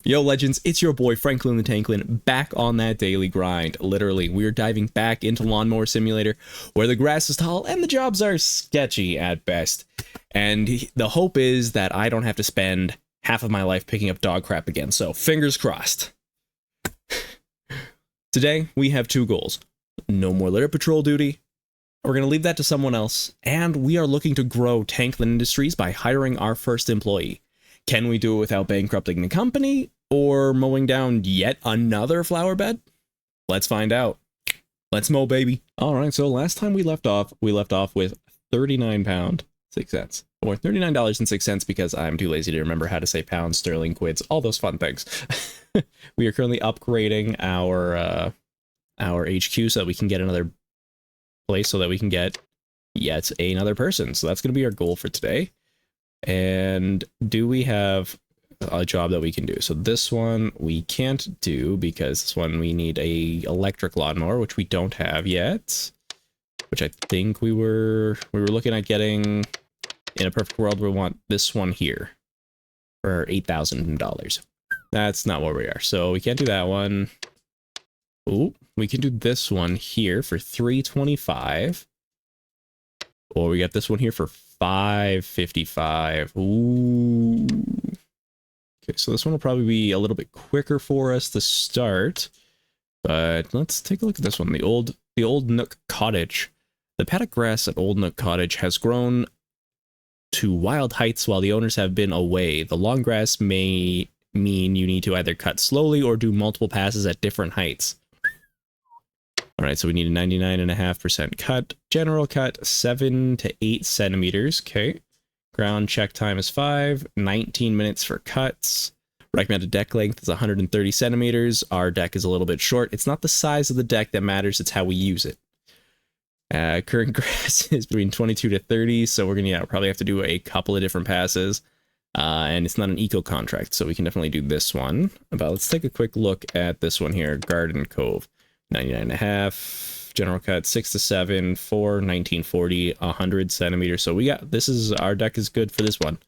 Yo, legends, it's your boy Franklin the Tanklin, back on that daily grind. Literally, we're diving back into Lawn Mower Simulator, where the grass is tall and the jobs are sketchy at best. And the hope is that I don't have to spend half of my life picking up dog crap again, so fingers crossed. Today, we have two goals. No more litter patrol duty. We're going to leave that to someone else, and we are looking to grow Tanklin Industries by hiring our first employee. Can we do it without bankrupting the company, or mowing down yet another flower bed? Let's find out. Let's mow, baby. All right, so last time we left off with £39.06, or $39.06, because I'm too lazy to remember how to say pounds, sterling, quids, all those fun things. We are currently upgrading our HQ so that we can get another place, so that we can get yet another person. So that's going to be our goal for today. And do we have a job that we can do? So this one we can't do, because this one we need a electric lawnmower, which we don't have yet, which I think we were looking at getting. In a perfect world, we want this one here for $8,000. That's not where we are, so we can't do that one. Ooh, we can do this one here for $325, or we got this one here for $555. Ooh. Okay, so this one will probably be a little bit quicker for us to start, but let's take a look at this one. The old Nook Cottage. The paddock grass at Old Nook Cottage has grown to wild heights while the owners have been away. The long grass may mean you need to either cut slowly or do multiple passes at different heights. All right, so we need a 99.5% cut. General cut, 7 to 8 centimeters. Okay. Ground check time is 19 minutes for cuts. Recommended deck length is 130 centimeters. Our deck is a little bit short. It's not the size of the deck that matters, it's how we use it. Current grass is between 22 to 30, so we're gonna probably have to do a couple of different passes. And it's not an eco contract, so we can definitely do this one. But let's take a quick look at this one here, Garden Cove. 99.5, general cut 6 to 7, 4, 1940, 100 centimeters. So we got, our deck is good for this one.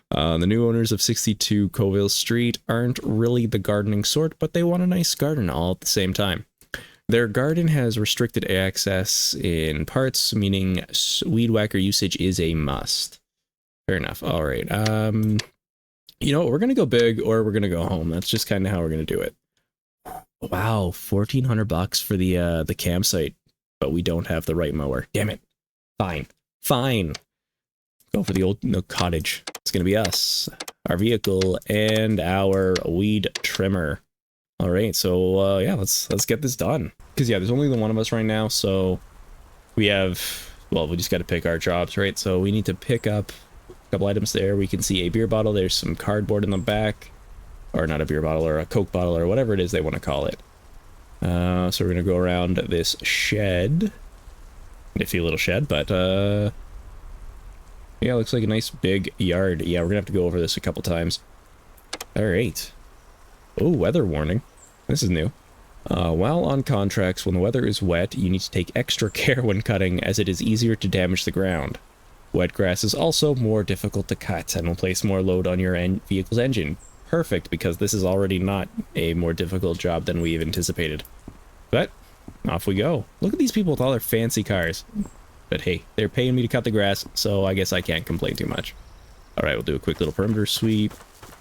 The new owners of 62 Coville Street aren't really the gardening sort, but they want a nice garden all at the same time. Their garden has restricted access in parts, meaning weed whacker usage is a must. Fair enough. All right. You know what? We're going to go big or we're going to go home. That's just kind of how we're going to do it. Wow, $1,400 for the campsite, but we don't have the right mower. Damn it. Fine. Go for the Old Nook Cottage. It's gonna be us, our vehicle, and our weed trimmer. All right, so yeah, let's get this done. Because yeah, there's only the one of us right now, so we just got to pick our jobs, right? So we need to pick up a couple items there. We can see a beer bottle. There's some cardboard in the back. Or not a beer bottle, or a Coke bottle, or whatever it is they want to call it. So we're going to go around this shed. Nifty little shed, but yeah, looks like a nice big yard. Yeah, we're going to have to go over this a couple times. Alright. Oh, weather warning. This is new. While on contracts, when the weather is wet, you need to take extra care when cutting, as it is easier to damage the ground. Wet grass is also more difficult to cut, and will place more load on your vehicle's engine. Perfect, because this is already not a more difficult job than we've anticipated. But off we go. Look at these people with all their fancy cars. But hey, they're paying me to cut the grass, so I guess I can't complain too much. All right, we'll do a quick little perimeter sweep.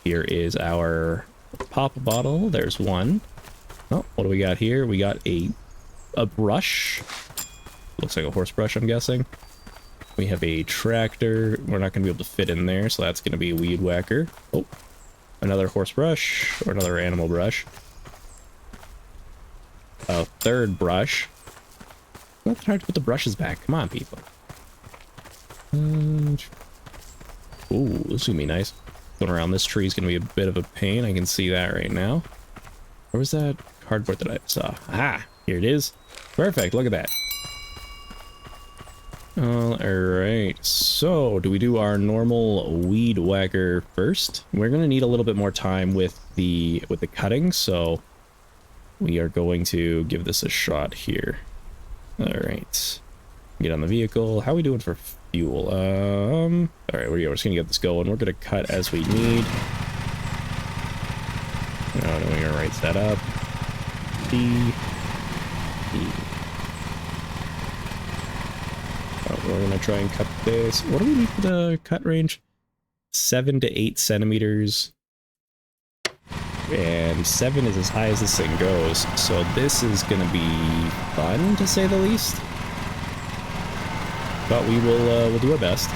Here is our pop bottle. There's one. Oh, what do we got here? We got a brush. Looks like a horse brush, I'm guessing. We have a tractor. We're not going to be able to fit in there, so that's going to be a weed whacker. Oh. Another horse brush, or another animal brush. A third brush. Not that hard to put the brushes back. Come on, people. Ooh, this is gonna be nice. Going around this tree is gonna be a bit of a pain. I can see that right now. Where was that cardboard that I saw? Ah, here it is. Perfect, look at that. Alright, so do we do our normal weed whacker first? We're gonna need a little bit more time with the cutting, so we are going to give this a shot here. Alright. Get on the vehicle. How are we doing for fuel? Alright, we're just gonna get this going. We're gonna cut as we need. No, we're gonna right that up. D. E. Oh, we're gonna try and cut this. What do we need for the cut range? 7 to 8 centimeters. And 7 is as high as this thing goes. So this is gonna be fun, to say the least. But we will we'll do our best.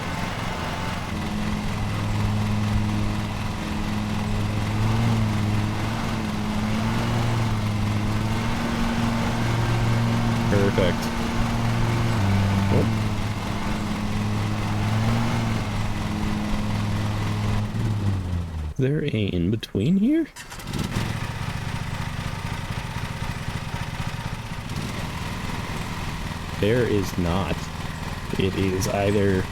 Perfect. Oh. Is there a in-between here? There is not. It is either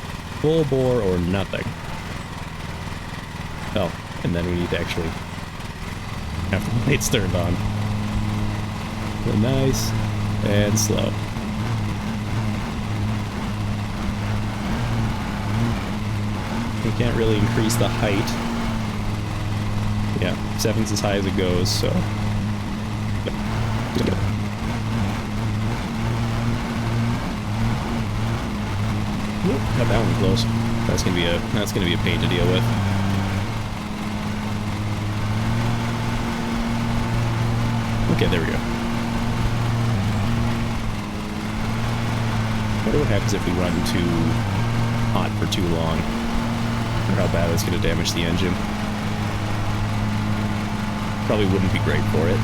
full bore or nothing. Oh, and then we need to actually have the lights turned on. So nice and slow. We can't really increase the height. Yeah, 7's as high as it goes, so. Got that one close. That's gonna be a pain to deal with. Okay, there we go. I wonder what happens if we run too hot for too long. Or how bad it's gonna damage the engine. Probably wouldn't be great for it.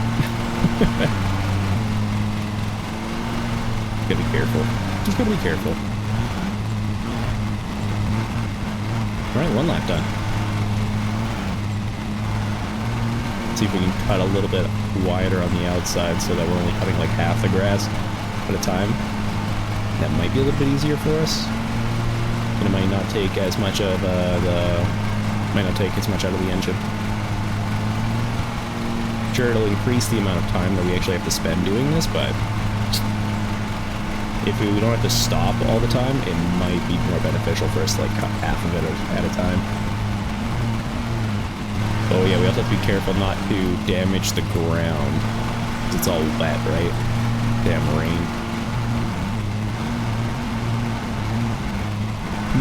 Gotta be careful. Just gotta be careful. Alright, 1 lap done. Let's see if we can cut a little bit wider on the outside so that we're only cutting like half the grass at a time. That might be a little bit easier for us. And it might not take as much of might not take as much out of the engine. Sure, it'll increase the amount of time that we actually have to spend doing this, but if we don't have to stop all the time, it might be more beneficial for us to like cut half of it at a time. Oh yeah, we also have to be careful not to damage the ground. It's all wet, right? Damn rain.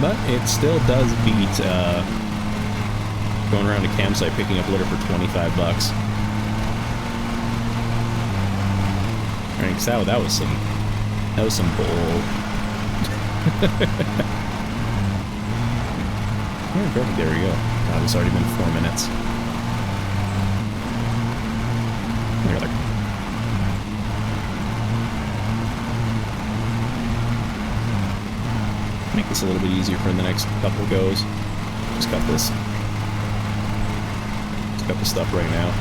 But it still does beat going around a campsite picking up litter for 25 bucks. Alright, because that was some bull. Yeah, perfect, there we go. God, it's already been 4 minutes. Make this a little bit easier for the next couple goes. Just cut this. Just cut the stuff right now.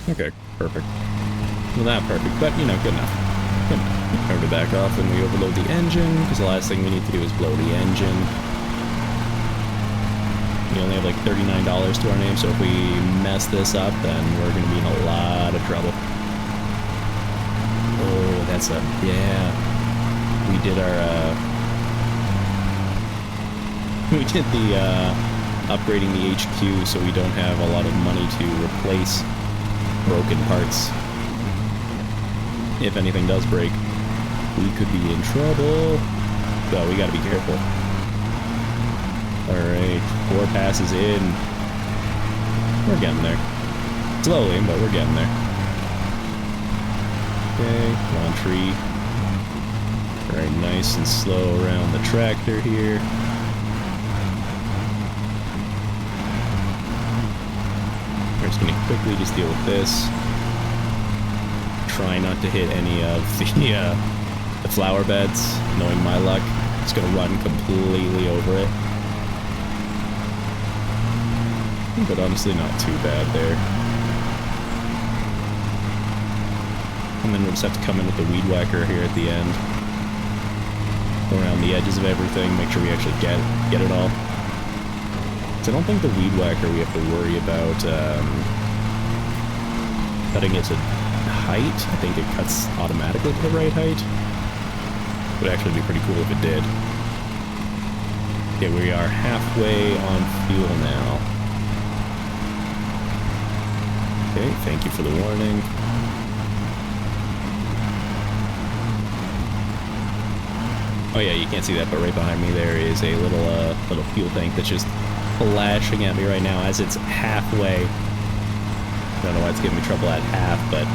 Okay, perfect. Well, not perfect, but, you know, good enough. Good enough. Remember to back off when we overload the engine, because the last thing we need to do is blow the engine. We only have like $39 to our name, so if we mess this up, then we're going to be in a lot of trouble. Oh, that's a... yeah. We did our, we did the, upgrading the HQ, so we don't have a lot of money to replace broken parts. If anything does break, we could be in trouble. So we gotta be careful. Alright, 4 passes in. We're getting there. Slowly, but we're getting there. Okay, come on, tree. Very nice and slow around the tractor here. We're just gonna quickly just deal with this. Try not to hit any of the flower beds, knowing my luck. Just gonna run completely over it. But honestly, not too bad there. And then we'll just have to come in with the weed whacker here at the end. Go around the edges of everything, make sure we actually get it all. So I don't think the weed whacker we have to worry about cutting it to height. I think it cuts automatically to the right height. Would actually be pretty cool if it did. Okay, we are halfway on fuel now. Okay, thank you for the warning. Oh yeah, you can't see that, but right behind me there is a little fuel tank that's just flashing at me right now as it's halfway. I don't know why it's giving me trouble at half, but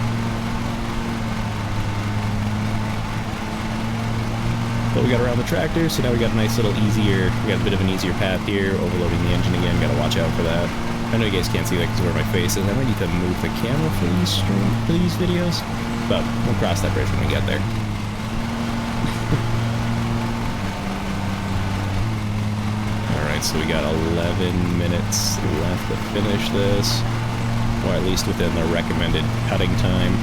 we got around the tractor, so now we got a nice little easier, we got a bit of an easier path here, overloading the engine again, gotta watch out for that. I know you guys can't see that because of where my face is. I might need to move the camera for these videos, but we'll cross that bridge when we get there. Alright, so we got 11 minutes left to finish this, or at least within the recommended cutting time.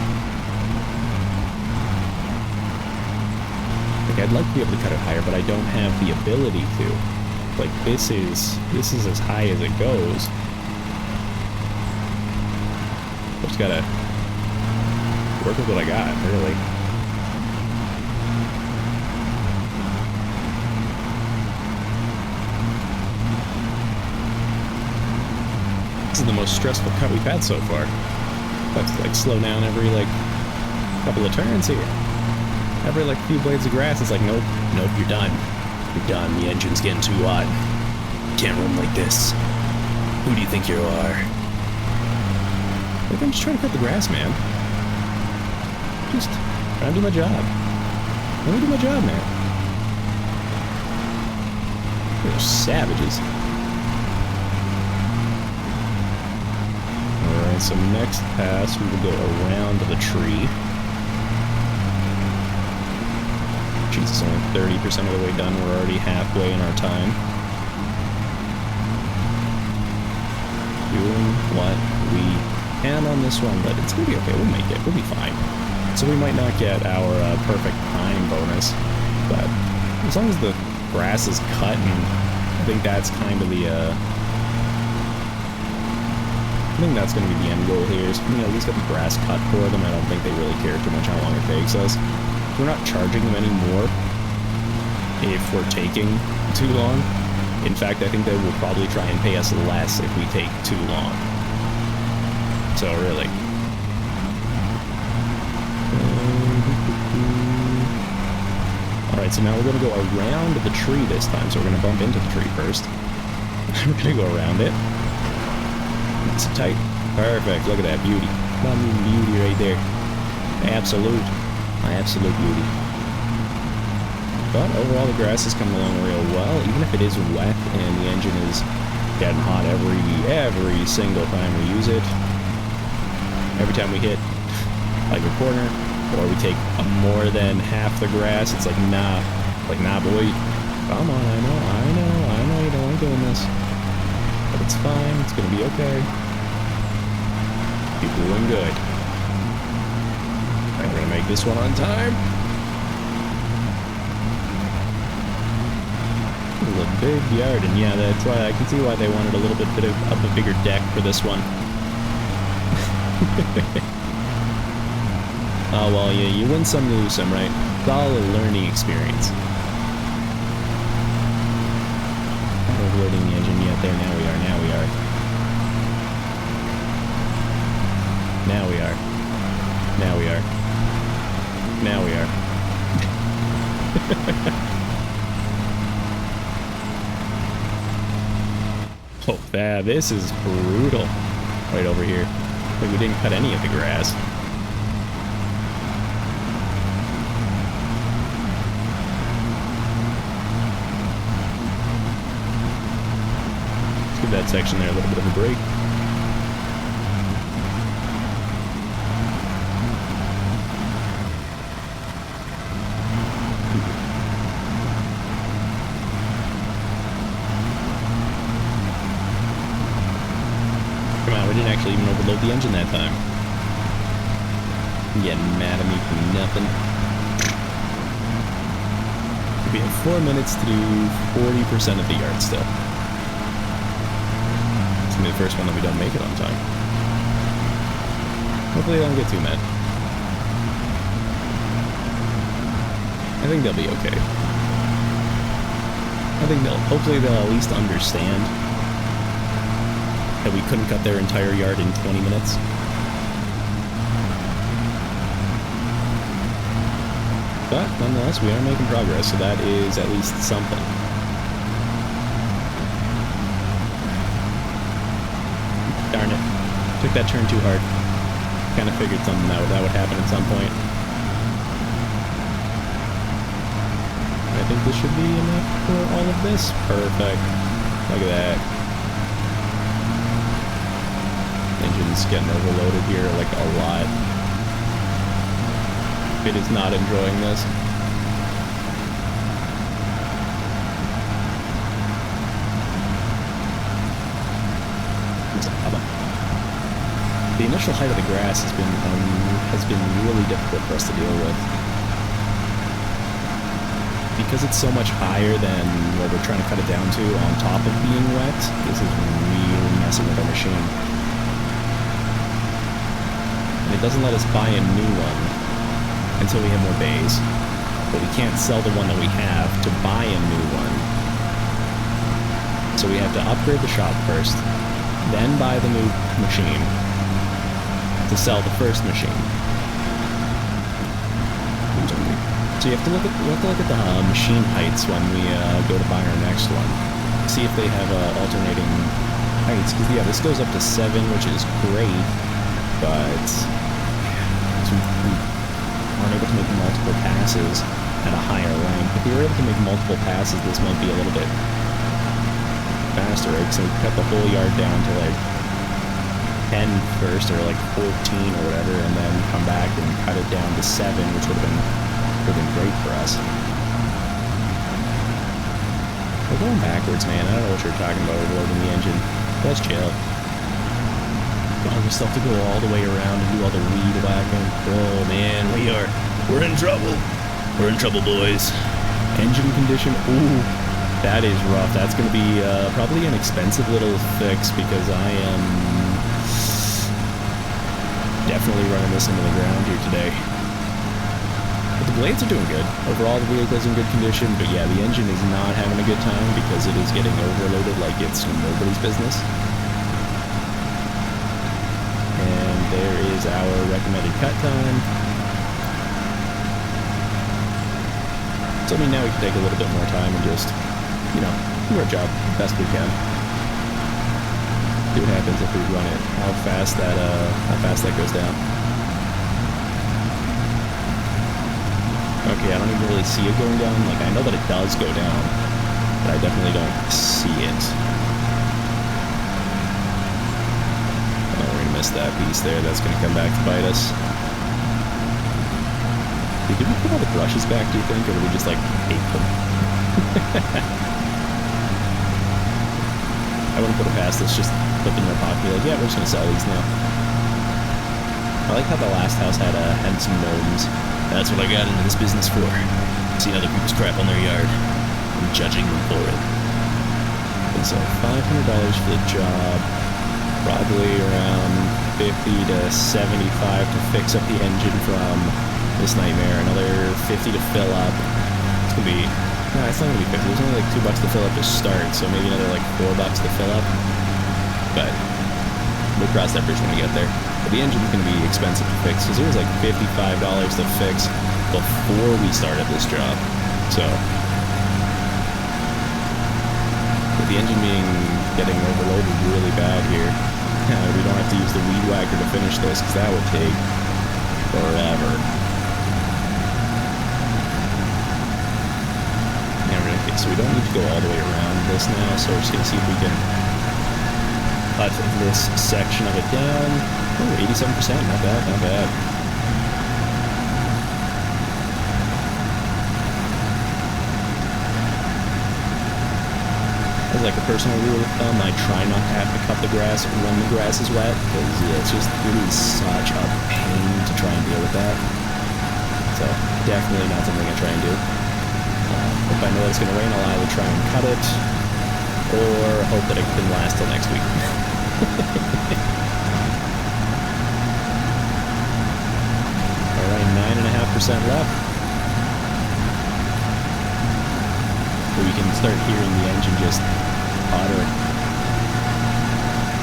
Like, I'd like to be able to cut it higher, but I don't have the ability to. Like, this is as high as it goes. Just gotta work with what I got, really. This is the most stressful cut we've had so far. Let's like slow down every like couple of turns here. Every like few blades of grass, it's like, nope, you're done. You're done. The engine's getting too hot. Can't run like this. Who do you think you are? Like, I'm just trying to cut the grass, man. Just trying to do my job. Let me do my job, man. They're savages. Alright, so next pass, we will go around the tree. Jesus, only 30% of the way done. We're already halfway in our time. Doing what we can on this one, but it's gonna be okay. We'll make it. We'll be fine. So we might not get our perfect time bonus, but as long as the grass is cut, and I think that's kind of the I think that's going to be the end goal here. Is, you know, at least get the grass cut for them. I don't think they really care too much how long it takes us. We're not charging them anymore if we're taking too long. In fact, I think they will probably try and pay us less if we take too long. So really. Alright, so now we're going to go around the tree this time. So we're going to bump into the tree first. We're going to go around it. It's tight. Perfect. Look at that beauty. Not even beauty right there. Absolute. My absolute beauty. But overall, the grass is coming along real well, even if it is wet and the engine is getting hot every single time we use it. Every time we hit like a corner, or we take more than half the grass, it's like, nah. Like, nah, boy. Come on, I know you don't like doing this. But it's fine, it's gonna be okay. Keep doing good. I'm gonna make this one on time. A big yard, and yeah, that's why I can see why they wanted a little bit of a bigger deck for this one. Oh well, yeah, you win some, you lose some, right? It's all a learning experience. Not overloading the engine yet. There, now we are. Oh, this is brutal. Right over here. Like, we didn't cut any of the grass. Let's give that section there a little bit of a break. We didn't actually even overload the engine that time. You're getting mad at me for nothing. We have 4 minutes to do 40% of the yard still. It's gonna be the first one that we don't make it on time. Hopefully I don't get too mad. think they'll be okay. I think hopefully they'll at least understand that we couldn't cut their entire yard in 20 minutes. But nonetheless, we are making progress, so that is at least something. Darn it. Took that turn too hard. Kind of figured something that would happen at some point. I think this should be enough for all of this. Perfect. Look at that. Engine's getting overloaded here, like a lot. It is not enjoying this. The initial height of the grass has been really difficult for us to deal with. Because it's so much higher than what we're trying to cut it down to on top of being wet, this is really messing with our machine. And it doesn't let us buy a new one until we have more bays. But we can't sell the one that we have to buy a new one. So we have to upgrade the shop first, then buy the new machine to sell the first machine. So you have to look at the machine heights when we go to buy our next one. See if they have alternating heights. Because yeah, this goes up to 7, which is great, but we aren't able to make multiple passes at a higher rank. If we were able to make multiple passes, this might be a little bit faster, right? So we cut the whole yard down to like 10 first, or like 14 or whatever, and then come back and cut it down to 7, which would have been great for us. We're going backwards, man. I don't know what you're talking about overloading the engine. Let's chill. Oh, we still have to go all the way around and do all the weed whacking. Oh man, we're in trouble. We're in trouble, boys. Engine condition. Ooh, that is rough. That's going to be probably an expensive little fix, because I am definitely running this into the ground here today. But the blades are doing good. Overall, the vehicle's in good condition, but yeah, the engine is not having a good time because it is getting overloaded like it's nobody's business. And there is our recommended cut time. So I mean, now we can take a little bit more time and just, you know, do our job best we can. See what happens if we run it. How fast that goes down. Okay, I don't even really see it going down. Like, I know that it does go down, but I definitely don't see it. Oh, we're gonna miss that piece there. That's gonna come back to bite us. Did we put all the brushes back, do you think, or did we just, like, hate them? I wouldn't put it past us, just put them in their pocket, be like, yeah, we're just gonna sell these now. I like how the last house had some gnomes. That's what I got into this business for. Seeing other people's crap on their yard and judging them for it. And so $500 for the job, probably around 50 to 75 to fix up the engine from this nightmare, another 50 to fill up. It's gonna be, no, it's not gonna be 50, there's only like $2 to fill up to start, so maybe another like $4 to fill up. But we'll cross that bridge when we get there. But the engine's going to be expensive to fix, because it was like $55 to fix before we started this job. So, with the engine getting overloaded really bad here, we don't have to use the weed whacker to finish this, because that would take forever. Okay, so we don't need to go all the way around this now, so we're just going to see if we can cut this section of it down. Oh, 87%, not bad, not bad. As like a personal rule of thumb, I try not to have to cut the grass when the grass is wet, because it's just really such a pain to try and deal with that. So, definitely not something I try and do. If I know that it's going to rain, I'll either try and cut it, or hope that it can last till next week. Alright, 9.5% left. So we can start hearing the engine just putter.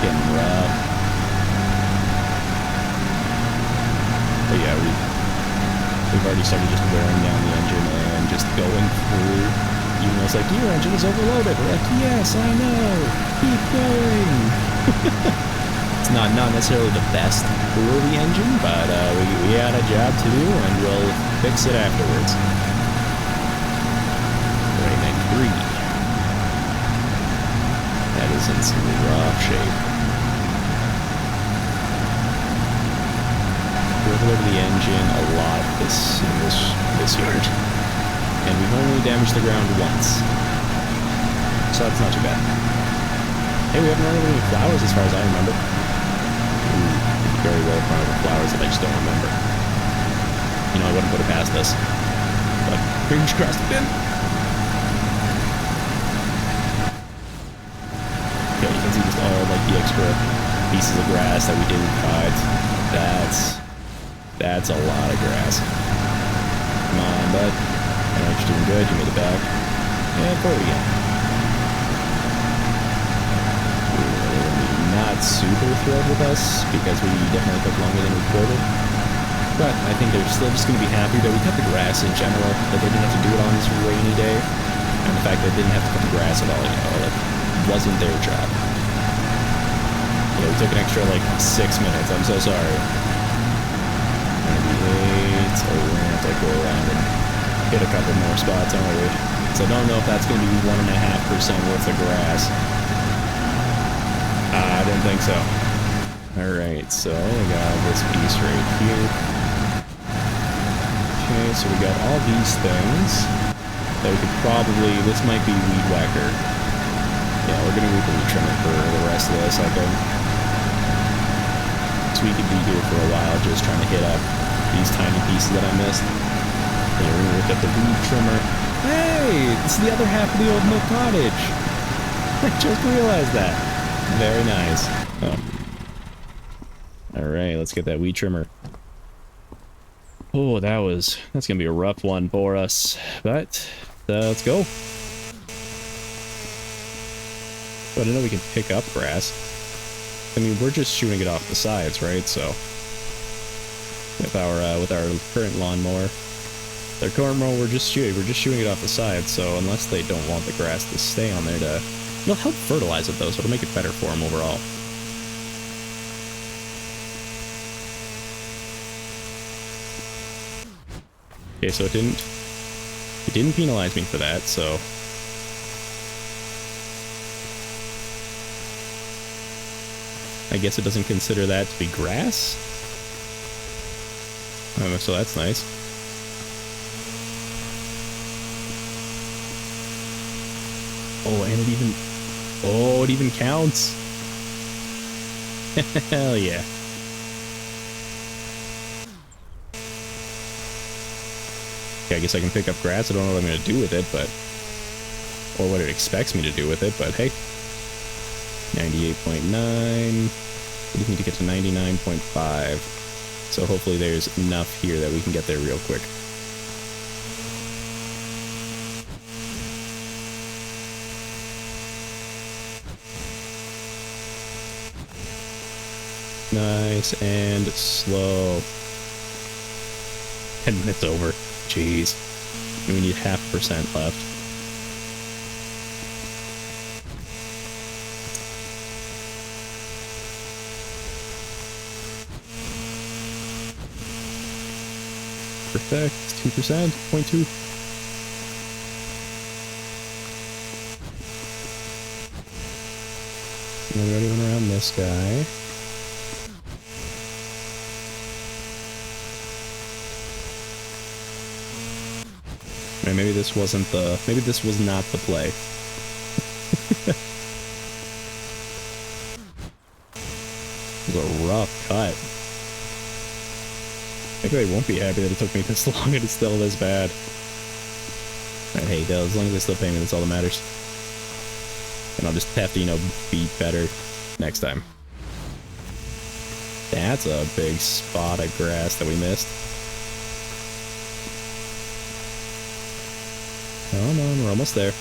Getting rough. But yeah, we've already started just wearing down the engine and just going through. Even though it's like, your engine is overloaded. We're like, yes, I know. Keep going. It's not necessarily the best for the engine, but we had a job to do, and we'll fix it afterwards. 93. That is in some rough shape. We overloaded the engine a lot this yard, and we've only damaged the ground once, so that's not too bad. Hey, we haven't run over any flowers as far as I remember. Ooh, very well run over flowers that I just don't remember. You know, I wouldn't put it past us, but fingers crossed again. Yeah, you can see just all like the extra pieces of grass that we didn't cut. That's a lot of grass. Come on, bud. I know you're doing good. You made it back. And forward again. Not super thrilled with us because we definitely took longer than we quoted. But I think they're still just going to be happy that we cut the grass in general, that they didn't have to do it on this rainy day. And the fact that they didn't have to cut the grass at all, you know, that wasn't their job. Yeah, we took an extra like 6 minutes. I'm so sorry. 98. So we're going to have to go around and hit a couple more spots, aren't we? So I don't know if that's going to be 1.5% worth of grass. I don't think so. Alright, so we got this piece right here. Okay, so we got all these things that we could probably... This might be weed whacker. Yeah, we're going to weed trimmer for the rest of this, I think. So we could be here for a while just trying to hit up these tiny pieces that I missed. Here, we're going to look at the weed trimmer. Hey! This is the other half of the old Milk Cottage! I just realized that. Very nice. Oh. Alright, let's get that weed trimmer. Oh, that's gonna be a rough one for us. But, let's go. But I know we can pick up grass. I mean, we're just shooting it off the sides, right? So, with our current lawnmower, their current mower, we're just shooting it off the sides. So unless they don't want the grass to stay on there it'll help fertilize it though, so it'll make it better for them overall. Okay, so it didn't penalize me for that, so I guess it doesn't consider that to be grass. So that's nice. Oh, and it even counts. Hell yeah. Okay, I guess I can pick up grass. I don't know what I'm going to do with it, but... Or what it expects me to do with it, but hey. 98.9. We just need to get to 99.5. So hopefully there's enough here that we can get there real quick. Nice and slow. 10 minutes over. Jeez. We need 0.5% left. Perfect. 2%. 0.2. Now we already went around this guy. Maybe this wasn't the... Maybe this was not the play. It was a rough cut. Maybe they won't be happy that it took me this long and it's still this bad. And hey, as long as they still pay me, that's all that matters. And I'll just have to, you know, be better next time. That's a big spot of grass that we missed. Come on, we're almost there.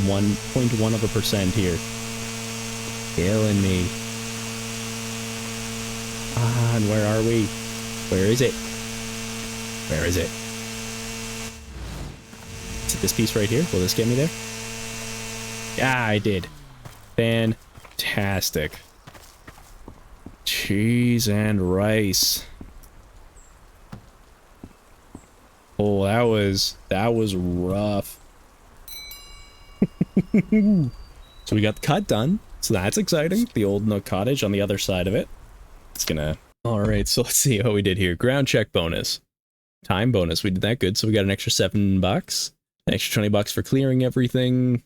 0.1% here. Killing me. Ah, and where are we? Where is it? Where is it? Is it this piece right here? Will this get me there? Yeah, I did. Fantastic. Cheese and rice. Oh, that was rough. So we got the cut done. So that's exciting. The old Nook cottage on the other side of it. It's gonna... Alright, so let's see how we did here. Ground check bonus. Time bonus. We did that good. So we got an extra $7. An extra $20 for clearing everything.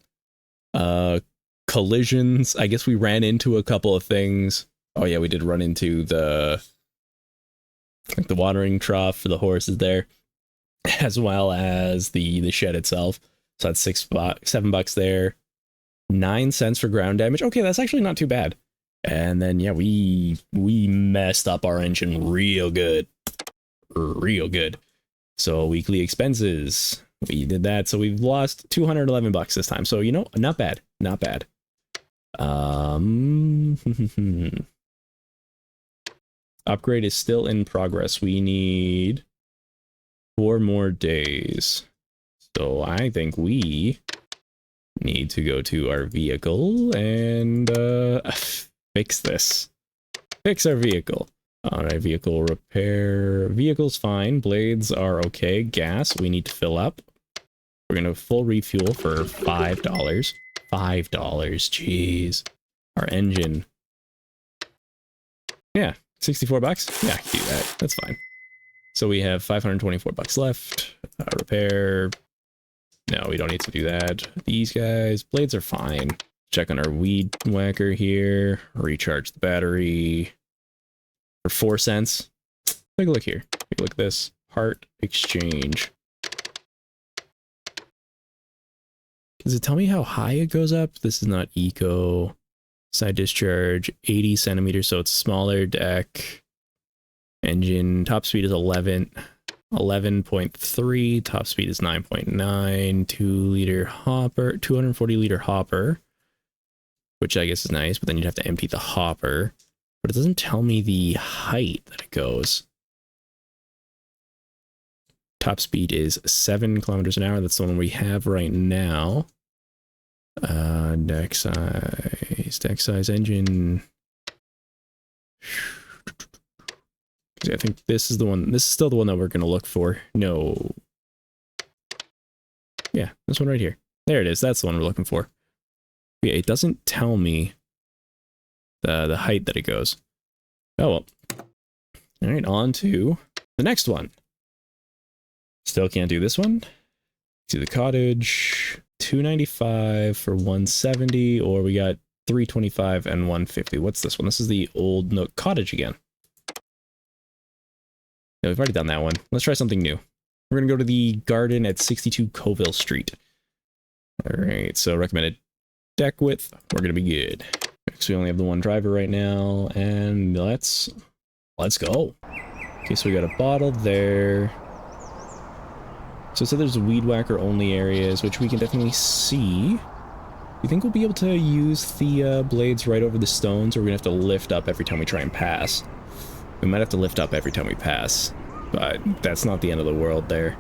Collisions. I guess we ran into a couple of things. Oh yeah, we did run into the watering trough for the horses there, as well as the shed itself. So that's $7 there. 9 cents for ground damage. Okay, that's actually not too bad. And then yeah, we messed up our engine real good. Real good. So weekly expenses. We did that, so we've lost $211 this time. So, you know, not bad. Not bad. Upgrade is still in progress. We need 4 more days. So I think we need to go to our vehicle and fix this. Fix our vehicle. Alright, vehicle repair. Vehicle's fine. Blades are okay. Gas, we need to fill up. We're gonna full refuel for $5. $5, jeez. Our engine. Yeah, $64? Yeah, I can do that. That's fine. So we have $524 left. Repair. No, we don't need to do that. These guys, blades are fine. Check on our weed whacker here. Recharge the battery for 4 cents. Take a look here. Take a look at this. Part exchange. Does it tell me how high it goes up? This is not eco. Side discharge, 80 centimeters, so it's smaller deck. Engine, top speed is 11.3, top speed is 9.9, 2-liter hopper, 240-liter hopper, which I guess is nice, but then you'd have to empty the hopper. But it doesn't tell me the height that it goes. Top speed is 7 kilometers an hour. That's the one we have right now. Deck size, engine. I think this is the one. This is still the one that we're going to look for. No. Yeah, this one right here. There it is. That's the one we're looking for. Yeah, it doesn't tell me the height that it goes. Oh well. All right, on to the next one. Still can't do this one. Do the cottage. $295 for 170, or we got $325 and 150. What's this one? This is the old Nook cottage again. No, we've already done that one. Let's try something new. We're gonna go to the garden at 62 Coville Street. All right, so recommended deck width. We're gonna be good. So we only have the one driver right now, and let's go. Okay, so we got a bottle there. So there's weed whacker only areas, which we can definitely see. You think we'll be able to use the blades right over the stones, or we're gonna have to lift up every time we try and pass? We might have to lift up every time we pass, but that's not the end of the world there.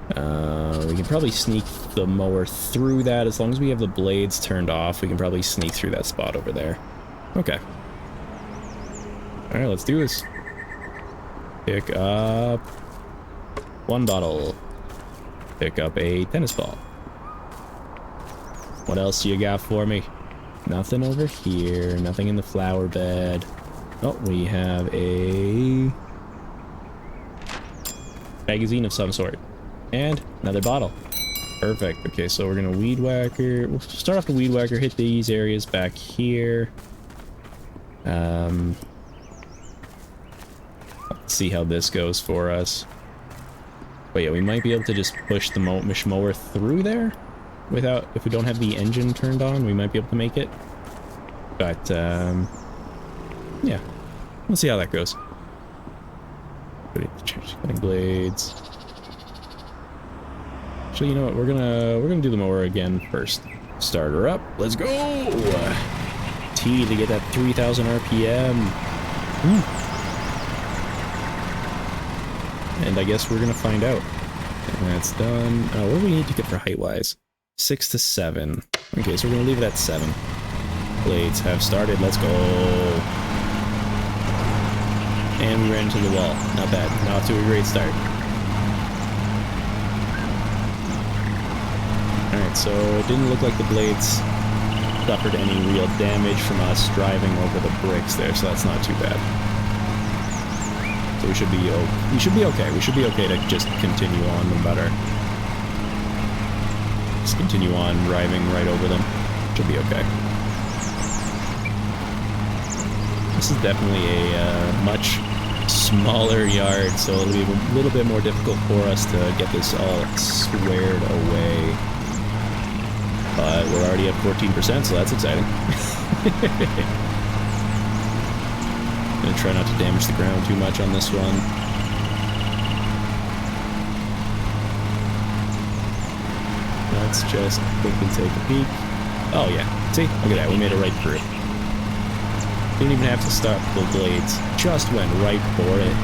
We can probably sneak the mower through that. As long as we have the blades turned off, we can probably sneak through that spot over there. Okay. Alright, let's do this. Pick up 1 bottle. Pick up a tennis ball. What else do you got for me? Nothing over here. Nothing in the flower bed. Oh, we have a magazine of some sort. And another bottle. Perfect. Okay, so we're gonna weed whacker. We'll start off the weed whacker, hit these areas back here. Let's see how this goes for us. But yeah, we might be able to just push the mower through there without, if we don't have the engine turned on, we might be able to make it. But, yeah, we'll see how that goes. Cutting blades. Actually, you know what? We're gonna do the mower again first. Start her up. Let's go! T to get that 3,000 RPM. Woo. And I guess we're gonna find out. And that's done. What do we need to get for height-wise? 6 to 7. Okay, so we're gonna leave it at 7. Blades have started. Let's go. And we ran into the wall. Not bad. Not off to a great start. Alright, so it didn't look like the blades suffered any real damage from us driving over the bricks there, so that's not too bad. So we should be okay. We should be okay to just continue on no matter. Just continue on driving right over them. Should be okay. This is definitely a much smaller yard, so it'll be a little bit more difficult for us to get this all squared away. But we're already at 14%, so that's exciting. Gonna try not to damage the ground too much on this one. Let's just quickly take a peek. Oh yeah, see? Look at that, we made it right through. Didn't even have to stop the blades, just went right for it.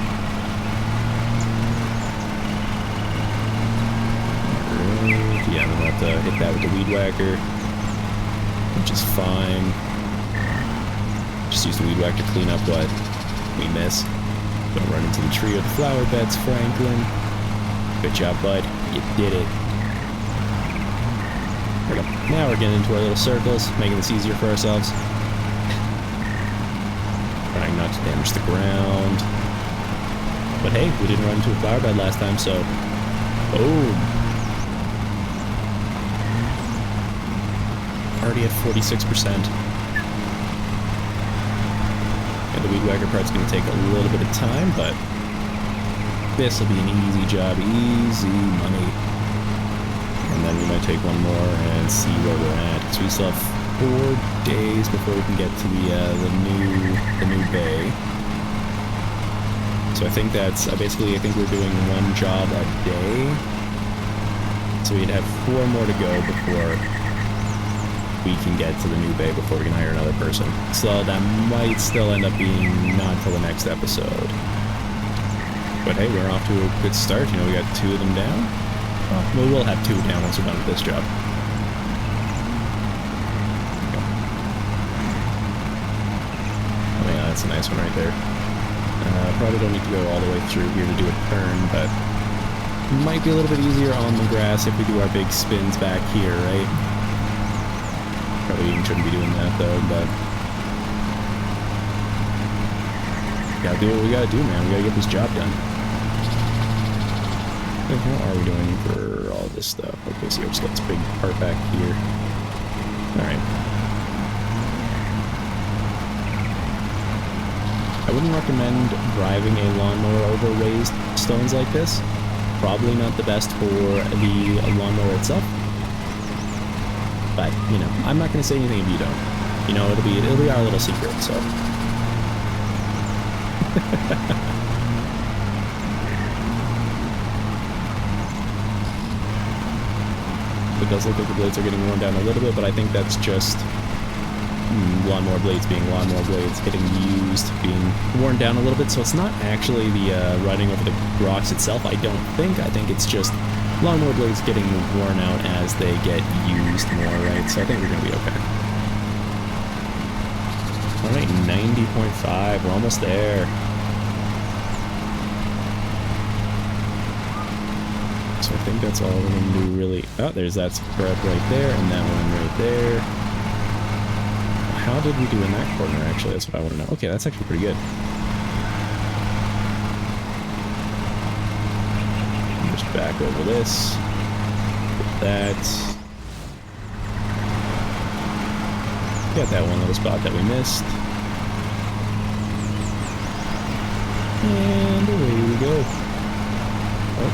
Yeah, we'll have to hit that with the weed whacker, which is fine. Just use the weed whacker to clean up what we miss. Don't run into the tree or the flower beds, Franklin. Good job, bud. You did it. There we go. Now we're getting into our little circles, making this easier for ourselves. Trying not to damage the ground. But hey, we didn't run into a flower bed last time, so... Boom! Already at 46%. And the weed whacker part's going to take a little bit of time, but this will be an easy job, easy money. And then we might take one more and see where we're at. So we still have 4 days before we can get to the new bay. So I think that's basically I think we're doing 1 job a day. So we'd have 4 more to go before we can get to the new bay before we can hire another person. So that might still end up being not till the next episode. But hey, we're off to a good start. You know, we got 2 of them down. Well, we will have 2 down once we're done with this job. Oh yeah, that's a nice one right there. Probably don't need to go all the way through here to do a turn, but it might be a little bit easier on the grass if we do our big spins back here, right? Probably even shouldn't be doing that though, but gotta do what we gotta do, man. We gotta get this job done. And how are we doing for all this stuff? Okay, so we just got this big part back here. Alright. I wouldn't recommend driving a lawnmower over raised stones like this. Probably not the best for the lawnmower itself. But, you know, I'm not going to say anything if you don't. You know, it'll be our little secret, so. It does look like the blades are getting worn down a little bit, but I think that's just lawnmower blades being lawnmower blades, getting used, being worn down a little bit. So it's not actually the riding over the rocks itself, I don't think. I think it's just lawnmower blades getting worn out as they get used more, right? So I think we're going to be okay. Alright, 90.5. We're almost there. So I think that's all we're going to do, really. Oh, there's that spread right there, and that one right there. How did we do in that corner, actually? That's what I want to know. Okay, that's actually pretty good. Just back over this. Get that. Got that one little spot that we missed. And away we go. Oh.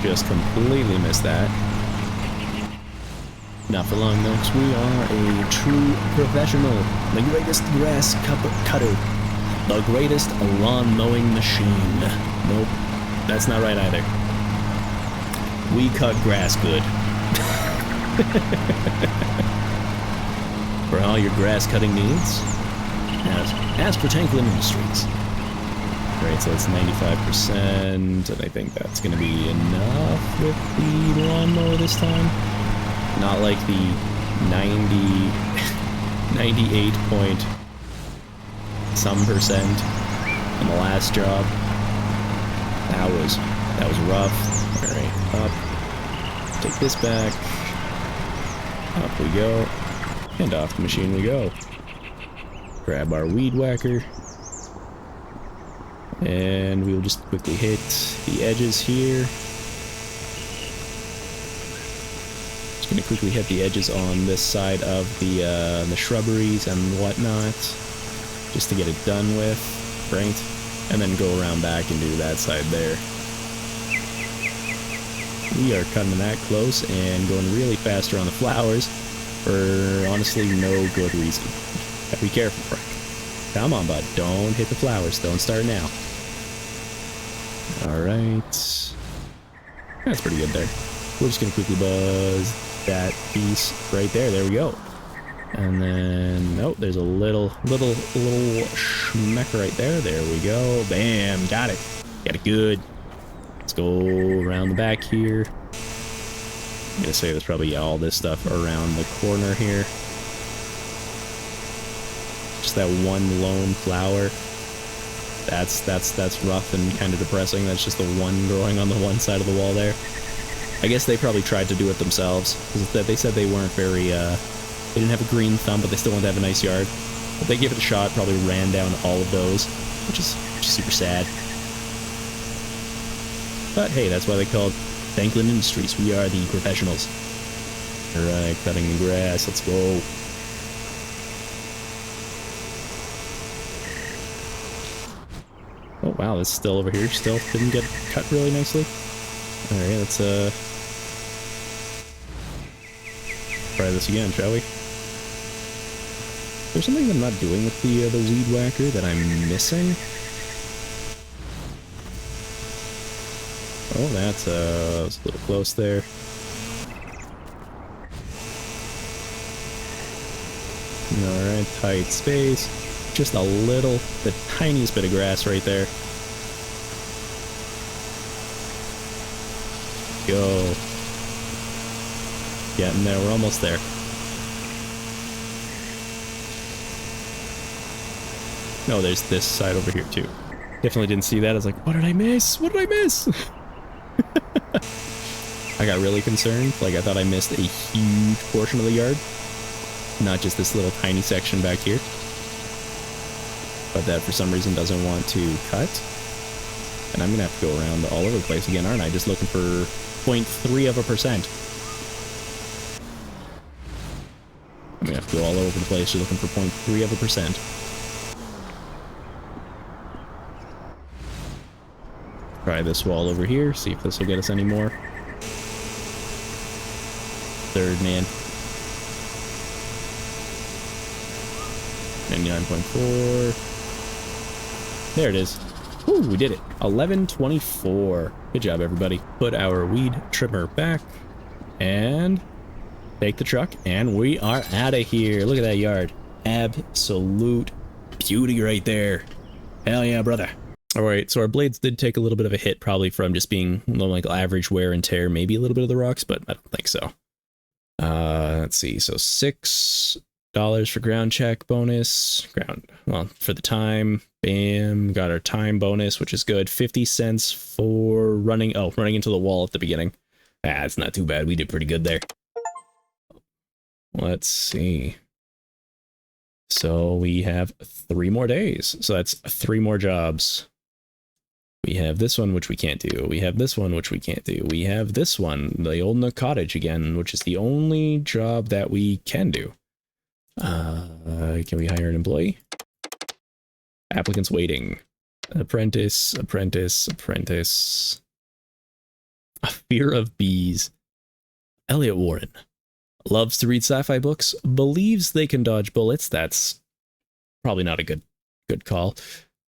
Just completely missed that. Not for long, though, because we are a true professional. The greatest grass cutter. The greatest lawn mowing machine. Nope, that's not right either. We cut grass good. For all your grass cutting needs, ask for Tanklin Industries. Alright, so that's 95%, and I think that's going to be enough with the lawnmower this time. Not like the 98 point some percent on the last job. That was rough. Alright, up. Take this back. Up we go. And off the machine we go. Grab our weed whacker. And we'll just quickly hit the edges here. Just gonna quickly hit the edges on this side of the shrubberies and whatnot, just to get it done with, right? And then go around back and do that side there. We are cutting that close and going really faster on the flowers for honestly no good reason. Gotta be careful, Frank. Come on, bud. Don't hit the flowers. Don't start now. Alright. That's pretty good there. We're just gonna quickly buzz that piece right there. There we go. And then, oh, there's a little schmeck right there. There we go. Bam. Got it. Got it good. Let's go around the back here. I'm gonna say there's probably all this stuff around the corner here. Just that one lone flower. That's rough and kind of depressing. That's just the one growing on the one side of the wall there. I guess they probably tried to do it themselves, because they said they weren't very, they didn't have a green thumb, but they still wanted to have a nice yard. But they gave it a shot, probably ran down all of those, which is super sad. But hey, that's why they called Tanklin Industries. We are the professionals. Alright, cutting the grass, let's go. Oh wow, it's still over here. Still didn't get cut really nicely. Alright, let's try this again, shall we? There's something I'm not doing with the weed whacker that I'm missing. Oh, that's a little close there. Alright, tight space. Just the tiniest bit of grass right there. Go. Getting there, we're almost there. No, there's this side over here too. Definitely didn't see that. I was like, what did I miss? What did I miss? I got really concerned. Like, I thought I missed a huge portion of the yard. Not just this little tiny section back here. But that for some reason doesn't want to cut. And I'm gonna have to go around all over the place again, aren't I? Just looking for 0.3%. I'm gonna have to go all over the place, just looking for 0.3%. Try this wall over here, see if this will get us any more. Third man. 99.4. There it is. Woo, we did it. 1124. Good job, everybody. Put our weed trimmer back and take the truck, and we are out of here. Look at that yard. Absolute beauty right there. Hell yeah, brother. All right, so our blades did take a little bit of a hit, probably from just being like average wear and tear, maybe a little bit of the rocks, but I don't think so. Let's see. So $6 for ground check bonus. Well, for the time. Bam. Got our time bonus, which is good. 50 cents for running into the wall at the beginning. It's not too bad. We did pretty good there. Let's see. So we have 3 more days. So that's 3 more jobs. We have this one, which we can't do. We have this one, which we can't do. We have this one, the old Nook Cottage again, which is the only job that we can do. Can we hire an employee? Applicants waiting. Apprentice, apprentice, apprentice. A fear of bees. Elliot Warren. Loves to read sci-fi books. Believes they can dodge bullets. That's probably not a good call.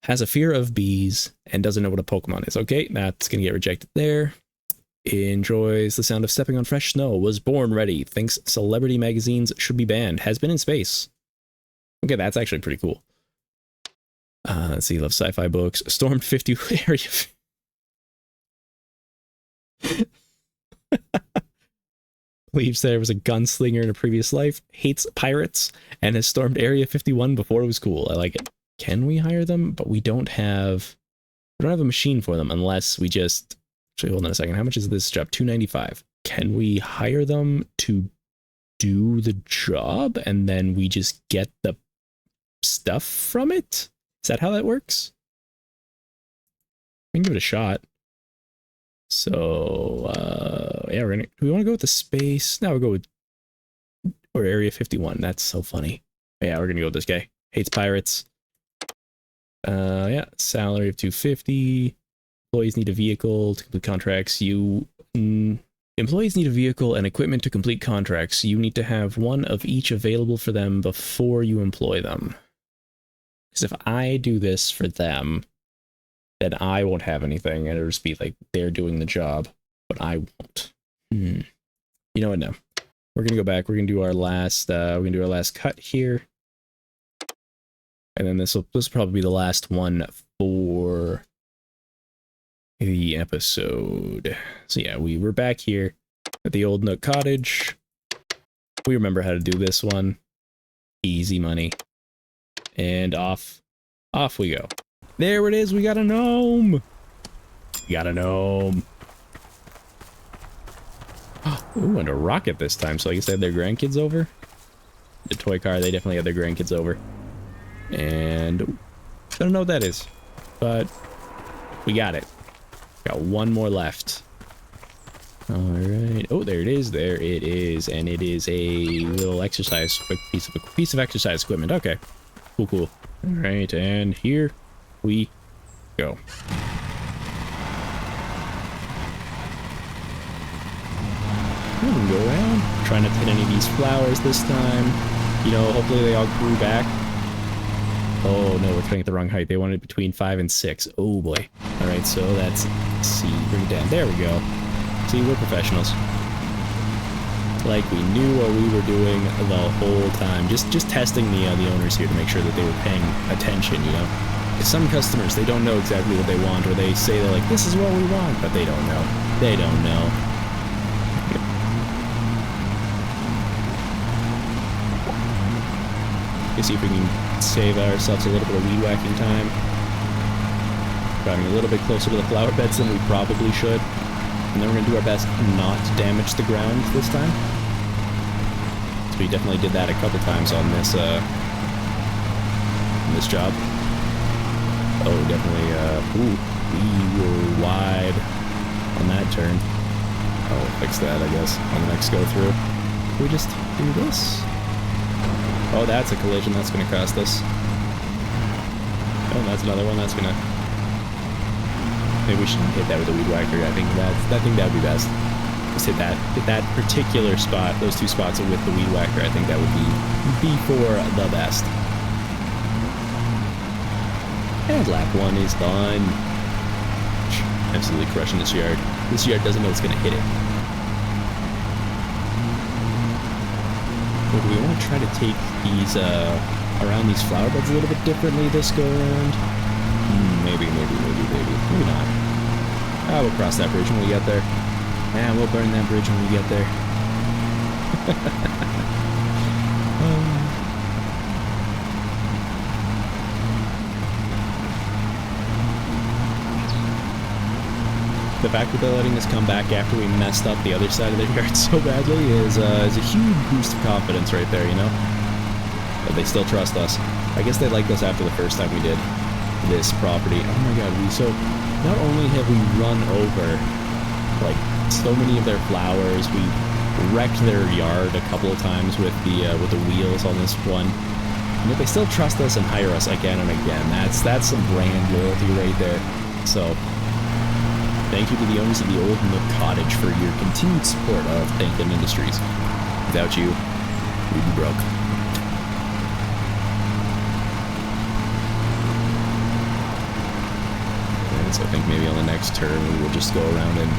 Has a fear of bees and doesn't know what a Pokemon is. Okay, that's gonna get rejected there. Enjoys the sound of stepping on fresh snow. Was born ready. Thinks celebrity magazines should be banned. Has been in space. Okay, that's actually pretty cool. Let's see. Loves sci-fi books. Stormed 50 area. Believes there was a gunslinger in a previous life. Hates pirates. And has stormed Area 51 before it was cool. I like it. Can we hire them? But we don't have a machine for them unless we just... Actually, hold on a second. How much is this job? $295. Can we hire them to do the job and then we just get the stuff from it? Is that how that works? We can give it a shot. So, yeah, do we want to go with the space? No, we'll go with or Area 51. That's so funny. Yeah, we're gonna go with this guy. Hates pirates. Yeah, salary of $250. Employees need a vehicle to complete contracts. Employees need a vehicle and equipment to complete contracts. You need to have one of each available for them before you employ them. Because if I do this for them, then I won't have anything, and it'll just be like they're doing the job, but I won't. You know what? No, we're gonna go back. We're gonna do our last. We're gonna do our last cut here, and then this will probably be the last one for the episode. So yeah, we were back here at the old Nook Cottage. We remember how to do this one. Easy money. And off we go. There it is, we got a gnome! We got a gnome. Ooh, and a rocket this time, so I guess they have their grandkids over. The toy car, they definitely have their grandkids over. And I don't know what that is, but we got it. Got one more left. Alright. Oh, there it is. There it is. And it is a little exercise, quick piece of exercise equipment. Okay. Cool. Alright, and here we go. We can go around. Try not to hit any of these flowers this time. You know, hopefully they all grew back. Oh no, we're trying at the wrong height. They wanted between 5 and 6. Oh boy. Alright, so let's see. Bring it down. There we go. See, we're professionals. Like we knew what we were doing the whole time. Just testing the owners here to make sure that they were paying attention, you know? Because some customers, they don't know exactly what they want, or they say they're like, this is what we want, but they don't know. They don't know. Let's see if we can save ourselves a little bit of weed whacking time. Driving a little bit closer to the flower beds than we probably should. And then we're going to do our best not to damage the ground this time. So we definitely did that a couple times on this job. Oh, definitely, ooh, we were wide on that turn. I'll fix that, I guess, on the next go-through. We just do this. Oh, that's a collision. That's going to cost us. Oh, that's another one. That's going to... Maybe we should hit that with a weed whacker. I think that would be best. Just hit that particular spot, those two spots with the weed whacker. I think that would be for the best. And lap 1 is done. Absolutely crushing this yard. This yard doesn't know it's going to hit it. Or do we want to try to take these around these flower beds a little bit differently this go around? Maybe not. We'll cross that bridge when we get there. And we'll burn that bridge when we get there. The fact that they're letting us come back after we messed up the other side of their yard so badly is a huge boost of confidence right there, you know? But they still trust us. I guess they liked us after the first time we did this property. Oh my god, so not only have we run over like so many of their flowers, we wrecked their yard a couple of times with the wheels on this one, but they still trust us and hire us again and again. That's some brand loyalty right there. So thank you to the owners of the old Nook Cottage for your continued support of Tanklin Industries. Without you, we'd be broke. So I think maybe on the next turn we will just go around and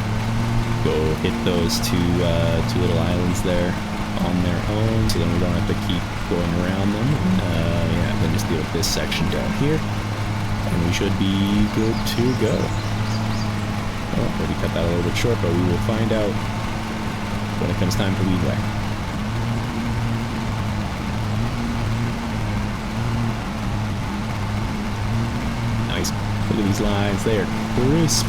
go hit those two little islands there on their own, so then we don't have to keep going around them. Yeah, then just deal with this section down here, and we should be good to go. Oh, maybe cut that a little bit short, but we will find out when it comes time for weed whack. Nice. Look at these lines, they are crisp.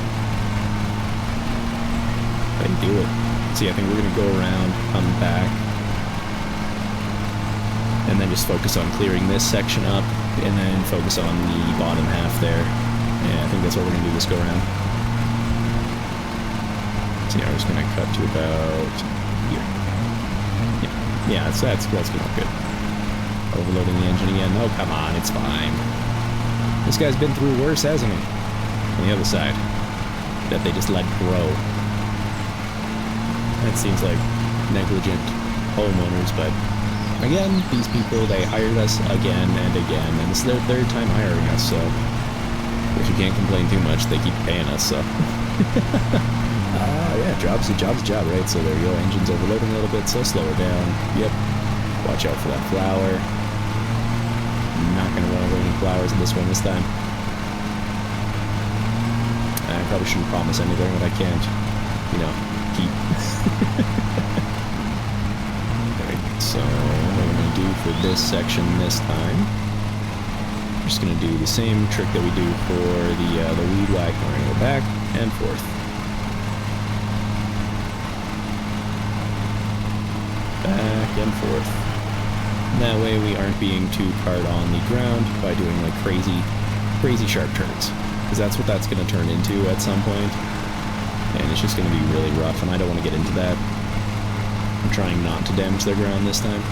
They do it. See, I think we're gonna go around, come back, and then just focus on clearing this section up, and then focus on the bottom half there. Yeah, I think that's what we're gonna do this go around. So yeah, we're just gonna cut to about here. Yeah, that's going good. Overloading the engine again. Oh, come on, it's fine. This guy's been through worse, hasn't he? On the other side, that they just let grow. That seems like negligent homeowners, but again, these people, they hired us again and again, and it's their third time hiring us, so if you can't complain too much, they keep paying us, so. Yeah, job's a job, right? So there you go, engine's overloading a little bit, so slow her down. Yep. Watch out for that flower. I'm not gonna run over any flowers in this one this time. I probably shouldn't promise anything that I can't, you know, keep. Okay, so what we're gonna do for this section this time, we're just gonna do the same trick that we do for the weed whack. We're gonna go back and forth. Back and forth. That way we aren't being too hard on the ground by doing like crazy sharp turns, because that's what that's going to turn into at some point, and it's just going to be really rough, and I don't want to get into that. I'm trying not to damage their ground this time.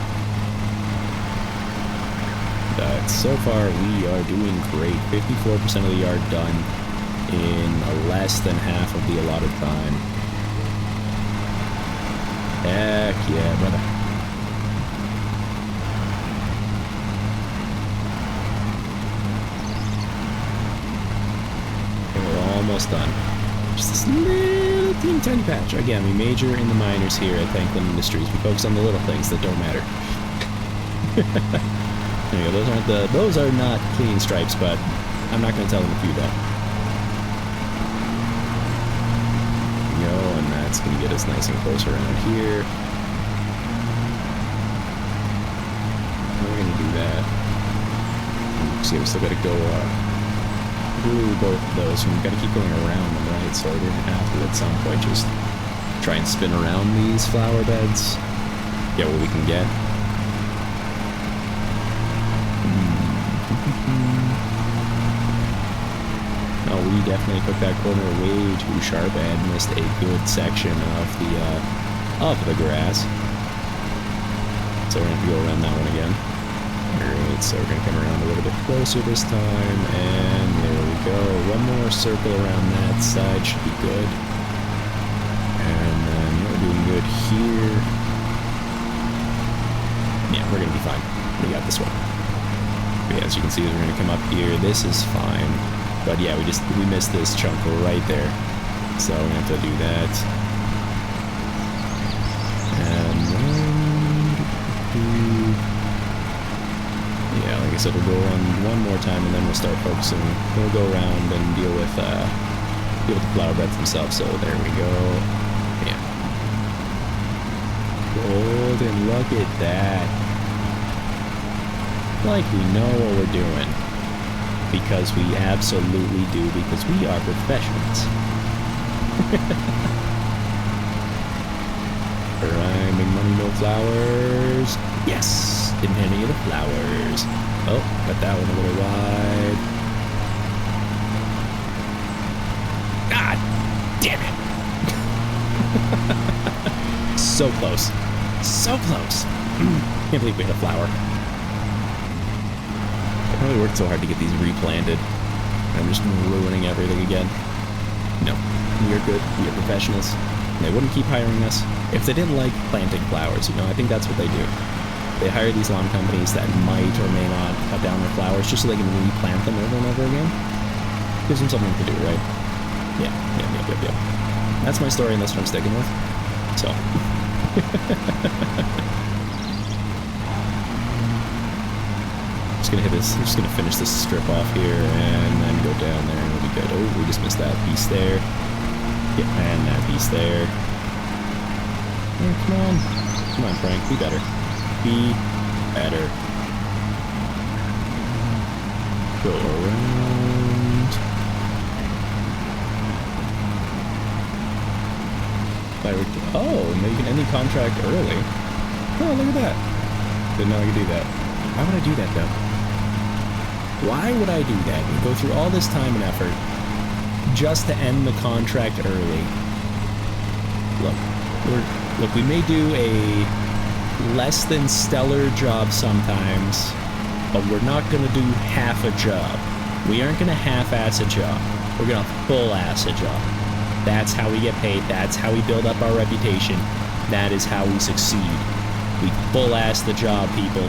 But so far we are doing great. 54% of the yard done in less than half of the allotted time. Heck yeah, brother. And we're almost done. Just this little teeny tiny patch. Again, we major in the minors here at Tanklin Industries. We focus on the little things that don't matter. There you go. Those are not clean stripes, but I'm not going to tell them if you don't. And that's going to get us nice and close around here. We're going to do that. See, we still got to go through both of those, and we've got to keep going around them, right? So we're going to have to, at some point, just try and spin around these flower beds, get what we can get. Oh, we definitely took that corner way too sharp and missed a good section of the grass. So we're going to have to go around that one again. Alright, so we're going to come around a little bit closer this time, and there we go. One more circle around that side should be good. And then we're doing good here. Yeah, we're going to be fine. We got this one. But yeah, as you can see, we're going to come up here. This is fine. But yeah, we missed this chunk right there. So we're going to have to do that. And yeah, like I said, we'll go on one more time and then we'll start focusing. We'll go around and deal with the flower beds themselves. So there we go. Yeah. Golden, look at that. Like we know what we're doing. Because we absolutely do, because we are professionals. Rhyming money, no flowers. Yes! Didn't hit any of the flowers. Oh, got that one a little wide. God damn it! So close. So close. Can't believe we hit a flower. I really worked so hard to get these replanted. I'm just ruining everything again. No, we are good. We are professionals. And they wouldn't keep hiring us if they didn't like planting flowers. You know, I think that's what they do. They hire these lawn companies that might or may not cut down their flowers just so they can replant them over and over again. Gives them something to do, right? Yeah. That's my story, and that's what I'm sticking with. So. Just gonna hit this. I'm just gonna finish this strip off here, and then go down there, and we'll be good. Oh, we just missed that piece there. Yep, and that piece there. Oh, come on. Come on, Frank. Be better. Be better. Go around. Oh, and you can end the contract early. Oh, look at that. Didn't know I could do that. Why would I do that, though? Why would I do that? And go through all this time and effort just to end the contract early. Look, we may do a less than stellar job sometimes, but we're not going to do half a job. We aren't going to half-ass a job. We're going to full-ass a job. That's how we get paid. That's how we build up our reputation. That is how we succeed. We full-ass the job, people.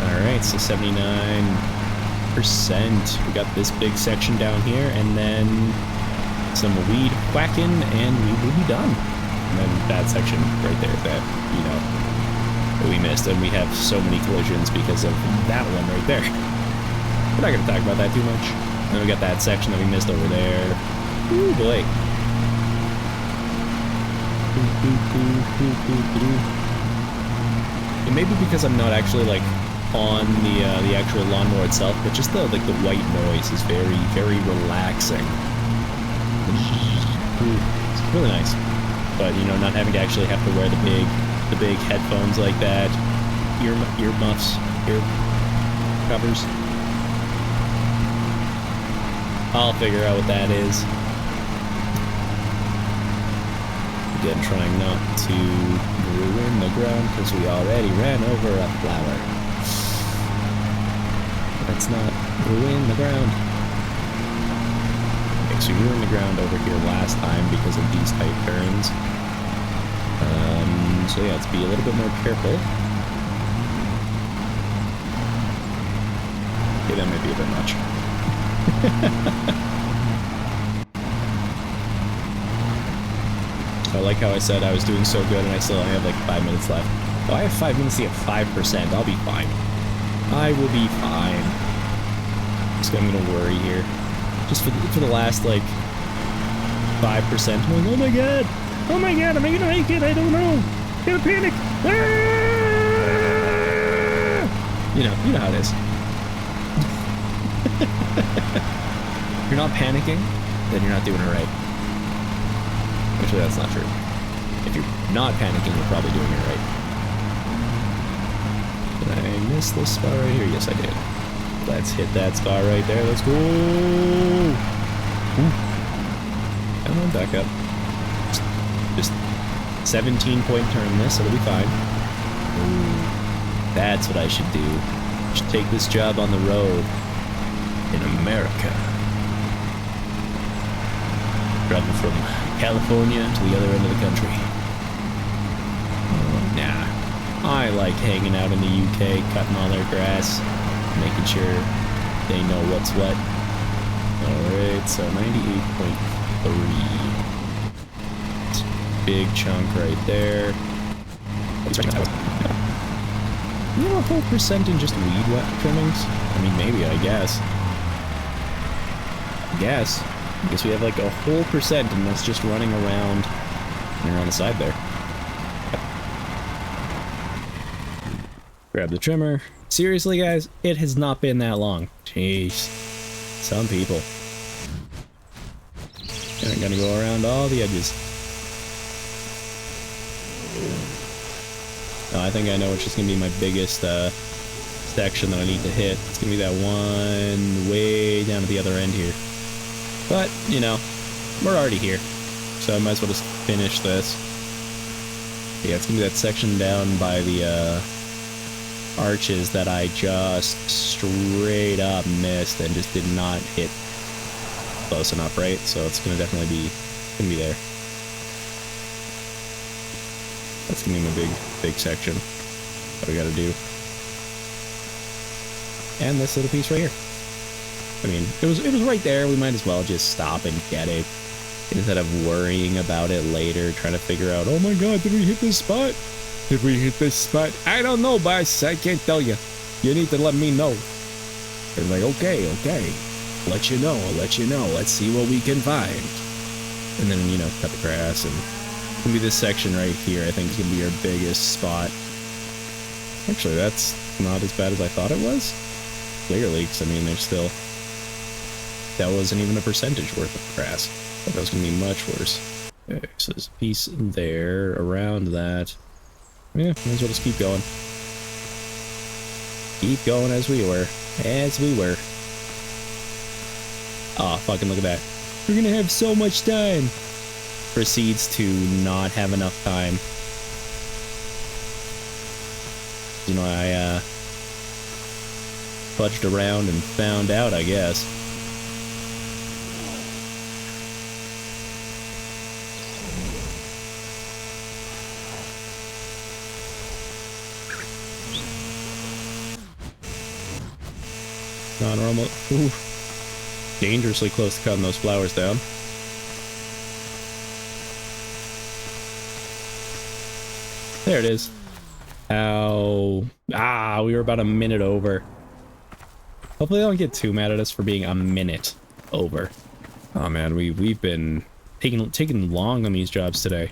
Alright, so 79%. We got this big section down here, and then some weed whacking, and we will be done. And then that section right there that, you know, that we missed, and we have so many collisions because of that one right there. We're not going to talk about that too much. And we got that section that we missed over there. Ooh, boy. It may be because I'm not actually, like, on the actual lawnmower itself, but just the white noise is very, very relaxing. It's really nice. But, you know, not having to actually have to wear the big headphones like that, ear muffs, ear covers. I'll figure out what that is. Again, trying not to ruin the ground because we already ran over a flower. Let's not ruin the ground. Okay, so we ruined the ground over here last time because of these tight turns. So yeah, let's be a little bit more careful. Okay, that might be a bit much. I like how I said I was doing so good and I still only have like 5 minutes left. Oh, I have 5 minutes to get 5%. I'll be fine. I will be fine. Just I'm gonna worry here. Just for the last like 5%. I'm like, oh my god! Oh my god, am I gonna make it? I don't know. I'm gonna panic. Ah! You know how it is. If you're not panicking, then you're not doing it right. Actually, that's not true. If you're not panicking, you're probably doing it right. Did I miss this spot right here? Yes, I did. Let's hit that spot right there. Let's go. Ooh. Come on, back up. Just 17-point turn this, it'll be fine. Ooh, that's what I should do. I should take this job on the road in America. Travel from California to the other end of the country. Nah. I like hanging out in the UK, cutting all their grass, making sure they know what's what. Alright, so 98.3. Big chunk right there. You know, a whole percent in just weed trimmings? I mean, maybe, I guess. I guess we have like a whole percent and that's just running around and on the side there. Grab the trimmer. Seriously, guys, it has not been that long. Jeez. Some people. I'm gonna go around all the edges. Oh, I think I know which is gonna be my biggest section that I need to hit. It's gonna be that one way down at the other end here. But, you know, we're already here. So I might as well just finish this. Yeah, it's gonna be that section down by the arches that I just straight up missed and just did not hit close enough, right? So it's gonna definitely be there. That's gonna be my big section that we gotta do. And this little piece right here. I mean, it was right there. We might as well just stop and get it instead of worrying about it later, trying to figure out, oh my god, did we hit this spot? Did we hit this spot? I don't know, boss. I can't tell you. You need to let me know. It's like, okay. Let you know. Let's see what we can find. And then, you know, cut the grass, and it's gonna be this section right here. I think is gonna be our biggest spot. Actually, that's not as bad as I thought it was. Clearly, because I mean, there's still, that wasn't even a percentage worth of grass. I thought that was gonna be much worse. Okay, so there's a piece there around that. Yeah, might as well just keep going. Keep going as we were. Aw, fucking look at that. We're gonna have so much time. Proceeds to not have enough time. You know, I fudged around and found out, I guess. No, we're almost, ooh, dangerously close to cutting those flowers down. There it is. Ow. Ah, we were about a minute over. Hopefully they don't get too mad at us for being a minute over. Oh man, we've been taking long on these jobs today.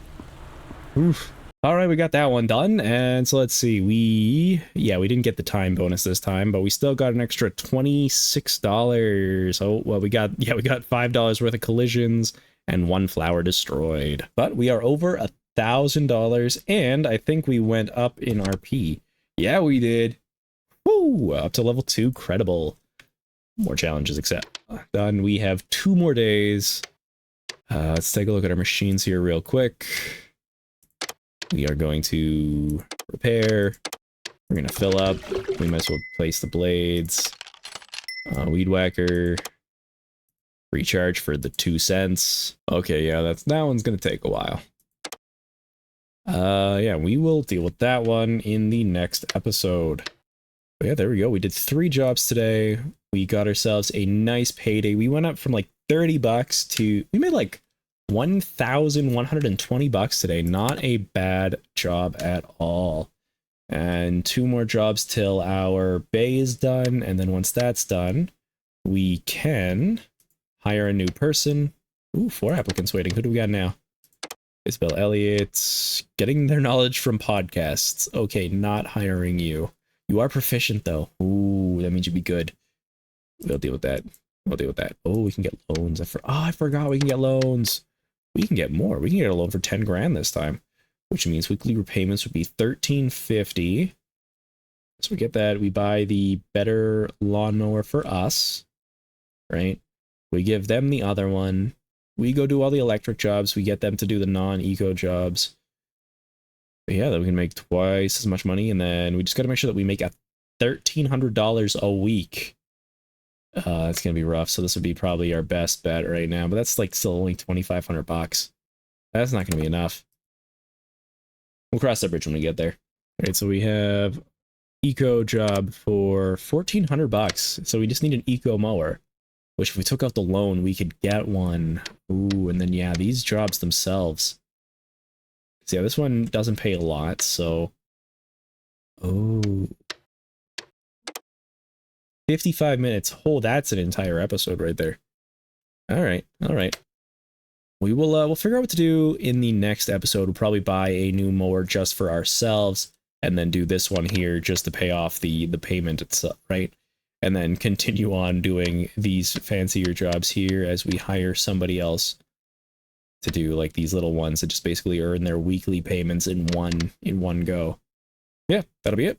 Oof. All right, we got that one done, and so let's see. We didn't get the time bonus this time, but we still got an extra $26. Oh, well, we got $5 worth of collisions and 1 flower destroyed. But we are over $1,000, and I think we went up in RP. Yeah, we did. Woo! Up to level 2, credible. More challenges accept. Done. We have 2 more days. Let's take a look at our machines here real quick. We are going to repair. We're going to fill up. We might as well place the blades. Weed whacker. Recharge for the 2 cents. Okay, yeah, that one's going to take a while. Yeah, we will deal with that one in the next episode. But yeah, there we go. We did 3 jobs today. We got ourselves a nice payday. We went up from like $30 to, we made like $1,120 today. Not a bad job at all. And 2 more jobs till our bay is done, and then once that's done, we can hire a new person. Ooh, 4 applicants waiting. Who do we got now? Isabel Elliott, getting their knowledge from podcasts. Okay, not hiring you. You are proficient though. Ooh, that means you'd be good. We'll deal with that. Oh, we can get loans. I forgot we can get loans. We can get more. We can get a loan for 10 grand this time, which means weekly repayments would be $1,350. So we get that. We buy the better lawnmower for us, right? We give them the other one. We go do all the electric jobs. We get them to do the non-eco jobs. But yeah, then we can make twice as much money, and then we just got to make sure that we make $1,300 a week. It's gonna be rough. So this would be probably our best bet right now, but that's like still only $2,500. That's not gonna be enough. We'll cross that bridge when we get there. All right, so we have eco job for $1,400. So we just need an eco mower, which if we took out the loan, we could get one. Ooh, and then yeah, these jobs themselves. So yeah, this one doesn't pay a lot, so. Oh. 55 minutes. Oh, that's an entire episode right there. All right. We will we'll figure out what to do in the next episode. We'll probably buy a new mower just for ourselves, and then do this one here just to pay off the payment itself, right? And then continue on doing these fancier jobs here as we hire somebody else to do like these little ones that just basically earn their weekly payments in one go. Yeah, that'll be it.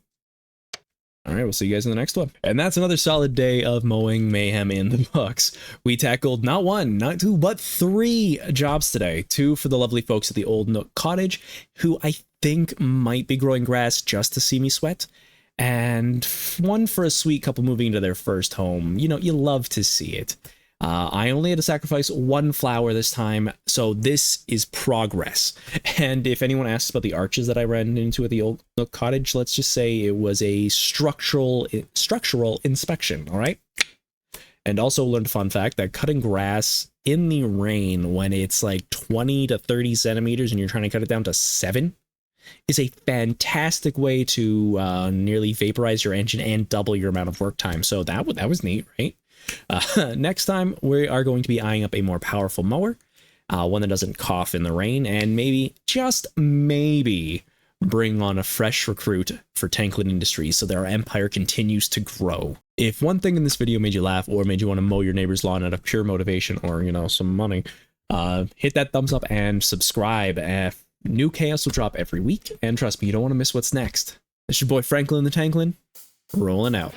All right, we'll see you guys in the next one. And that's another solid day of mowing mayhem in the books. We tackled not 1, not 2, but 3 jobs today. 2 for the lovely folks at the Old Nook Cottage, who I think might be growing grass just to see me sweat. And 1 for a sweet couple moving into their first home. You know, you love to see it. I only had to sacrifice 1 flower this time, so this is progress. And if anyone asks about the arches that I ran into at the Old Nook Cottage, let's just say it was a structural inspection, all right? And also learned a fun fact that cutting grass in the rain when it's like 20 to 30 centimeters and you're trying to cut it down to 7 is a fantastic way to nearly vaporize your engine and double your amount of work time. So that was neat, right? Next time, we are going to be eyeing up a more powerful mower, one that doesn't cough in the rain, and maybe, just maybe, bring on a fresh recruit for Tanklin Industries so that our empire continues to grow. If one thing in this video made you laugh or made you want to mow your neighbor's lawn out of pure motivation or, you know, some money, hit that thumbs up and subscribe. New chaos will drop every week, and trust me, you don't want to miss what's next. It's your boy Franklin the Tanklin, rolling out.